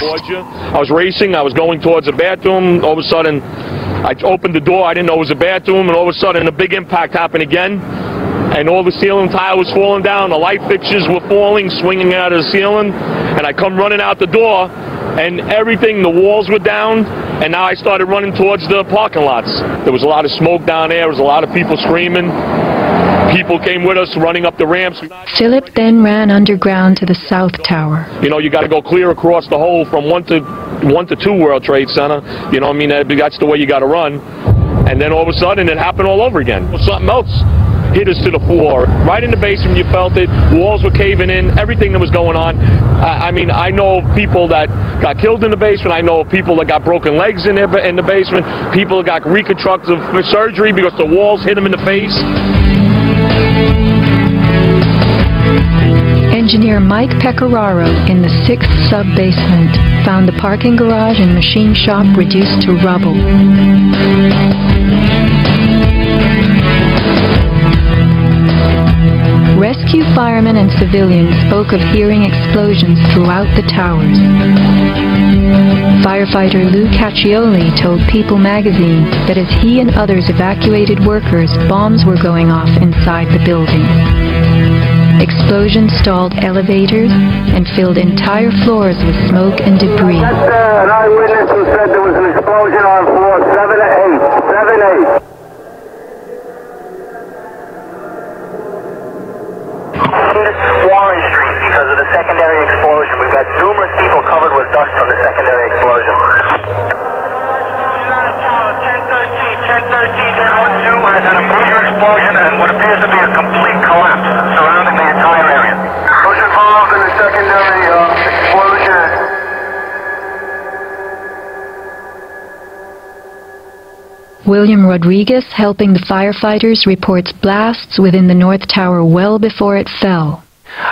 I was racing, I was going towards the bathroom, all of a sudden I opened the door, I didn't know it was a bathroom, and all of a sudden a big impact happened again, and all the ceiling tile was falling down, the light fixtures were falling, swinging out of the ceiling, and I come running out the door, and everything, the walls were down, and now I started running towards the parking lots. There was a lot of smoke down there, there was a lot of people screaming. People came with us running up the ramps. Philip then ran underground to the South Tower. You know, you got to go clear across the whole from 1 to 2 World Trade Center. You know what I mean? That's the way you got to run. And then all of a sudden it happened all over again. Something else hit us to the floor. Right in the basement, you felt it. Walls were caving in. Everything that was going on. I mean, I know of people that got killed in the basement. I know of people that got broken legs in the basement. People that got reconstructive surgery because the walls hit them in the face. Engineer Mike Pecoraro in the 6th sub-basement found the parking garage and machine shop reduced to rubble. Rescue firemen and civilians spoke of hearing explosions throughout the towers. Firefighter Lou Caccioli told People magazine that as he and others evacuated workers, bombs were going off inside the building. Explosions stalled elevators and filled entire floors with smoke and debris. An eyewitness who said there was an explosion on floor 7 8. Warren Street because of the secondary explosion. We've got numerous people covered with dust from the secondary explosion. 1013, 1012 has had a major explosion and what appears to be a complete collapse surrounding the entire area. Who's involved in the secondary explosion? William Rodriguez, helping the firefighters, reports blasts within the North Tower well before it fell.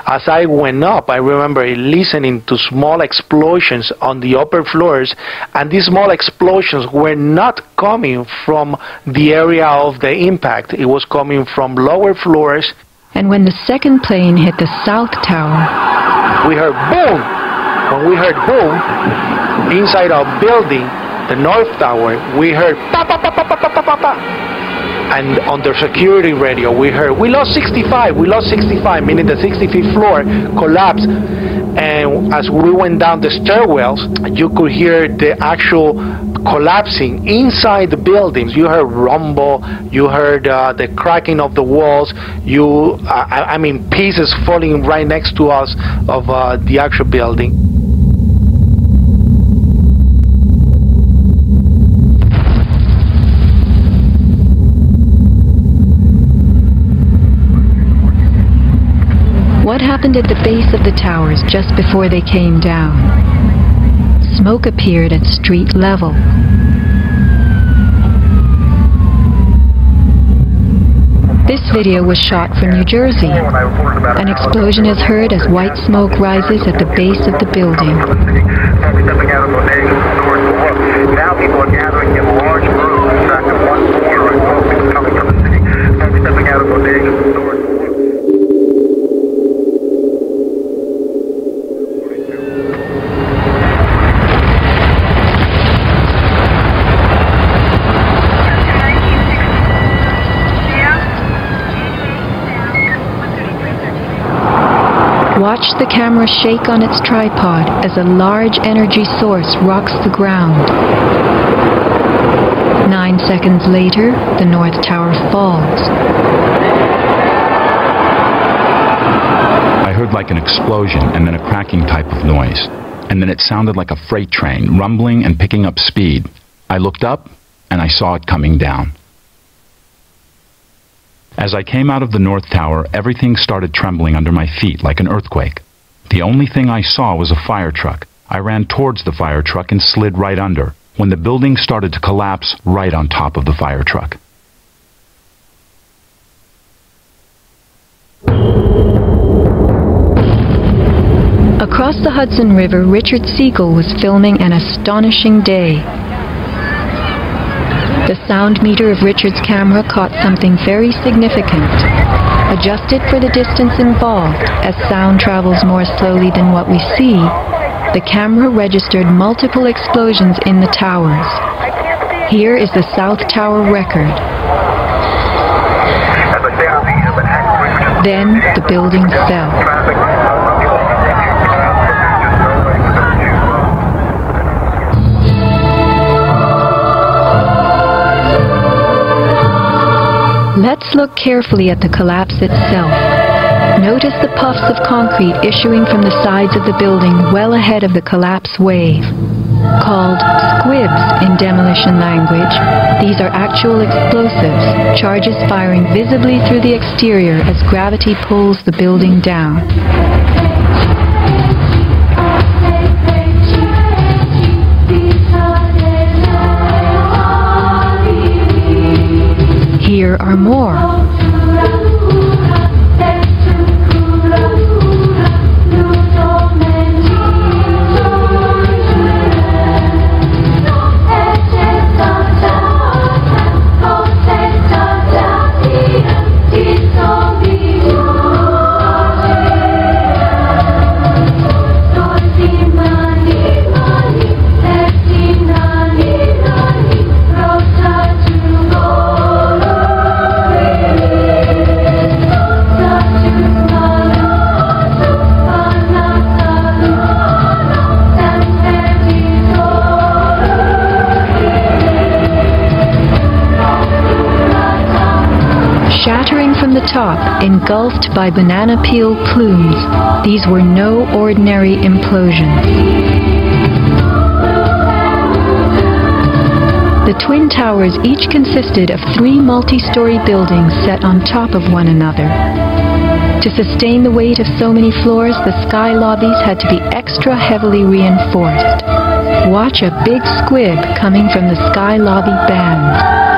As I went up, I remember listening to small explosions on the upper floors, and these small explosions were not coming from the area of the impact. It was coming from lower floors. And when the second plane hit the South Tower, we heard boom. When we heard boom, inside our building, the North Tower, we heard pa pa pa pa pa pa pa pa. And on the security radio, we heard, we lost 65, meaning the 65th floor collapsed. And as we went down the stairwells, you could hear the actual collapsing inside the buildings. You heard rumble, you heard the cracking of the walls, I mean pieces falling right next to us of the actual building. What happened at the base of the towers just before they came down? Smoke appeared at street level. This video was shot from New Jersey. An explosion is heard as white smoke rises at the base of the building. Now people are gathering in large groups. In fact, at one corner, smoke is coming from the city. Stepping out of bodegas north. Watch the camera shake on its tripod as a large energy source rocks the ground. 9 seconds later, the North Tower falls. I heard like an explosion and then a cracking type of noise. And then it sounded like a freight train, rumbling and picking up speed. I looked up and I saw it coming down. As I came out of the North Tower, everything started trembling under my feet like an earthquake. The only thing I saw was a fire truck. I ran towards the fire truck and slid right under, when the building started to collapse right on top of the fire truck. Across the Hudson River, Richard Siegel was filming An Astonishing Day. The sound meter of Richard's camera caught something very significant. Adjusted for the distance involved, as sound travels more slowly than what we see, the camera registered multiple explosions in the towers. Here is the South Tower record. Then the building fell. Let's look carefully at the collapse itself. Notice the puffs of concrete issuing from the sides of the building well ahead of the collapse wave. Called squibs in demolition language, these are actual explosives, charges firing visibly through the exterior as gravity pulls the building down. Here are more. Shattering from the top, engulfed by banana peel plumes, these were no ordinary implosions. The Twin Towers each consisted of 3 multi-story buildings set on top of one another. To sustain the weight of so many floors, the sky lobbies had to be extra heavily reinforced. Watch a big squib coming from the sky lobby band.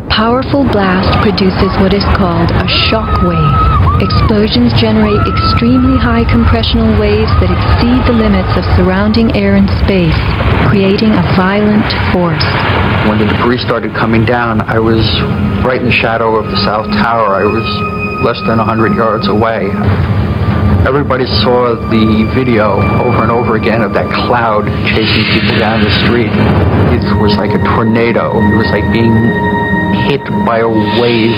Powerful blast produces what is called a shock wave. Explosions generate extremely high compressional waves that exceed the limits of surrounding air and space, creating a violent force. When the debris started coming down, I was right in the shadow of the South Tower. I was less than 100 yards away. Everybody saw the video over and over again of that cloud chasing people down the street. It was like a tornado. It was like being hit by a wave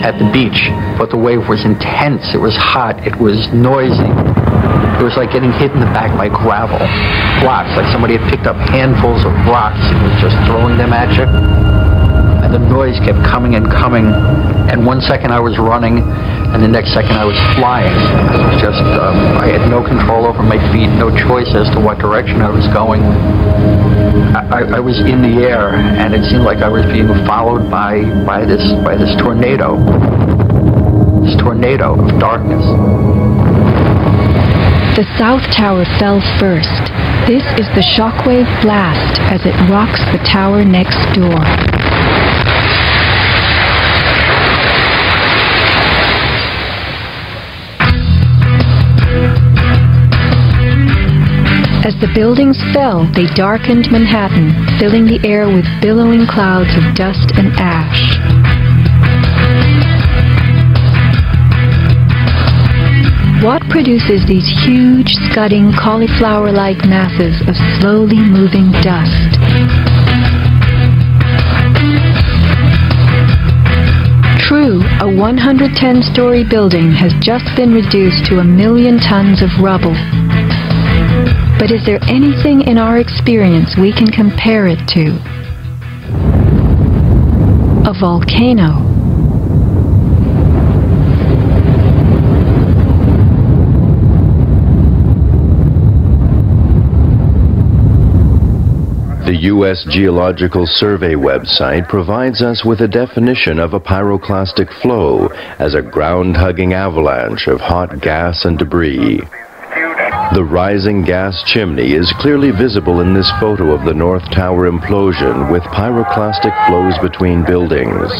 at the beach, but the wave was intense, it was hot, it was noisy. It was like getting hit in the back by gravel, blocks, like somebody had picked up handfuls of rocks and was just throwing them at you. And the noise kept coming and coming, and one second I was running, and the next second I was flying. I was just, I had no control over my feet, no choice as to what direction I was going. I was in the air, and it seemed like I was being followed by this tornado of darkness. The South Tower fell first. This is the shockwave blast as it rocks the tower next door. As the buildings fell, they darkened Manhattan, filling the air with billowing clouds of dust and ash. What produces these huge, scudding, cauliflower-like masses of slowly moving dust? True, a 110-story building has just been reduced to 1 million tons of rubble. But is there anything in our experience we can compare it to? A volcano. The U.S. Geological Survey website provides us with a definition of a pyroclastic flow as a ground-hugging avalanche of hot gas and debris. The rising gas chimney is clearly visible in this photo of the North Tower implosion with pyroclastic flows between buildings.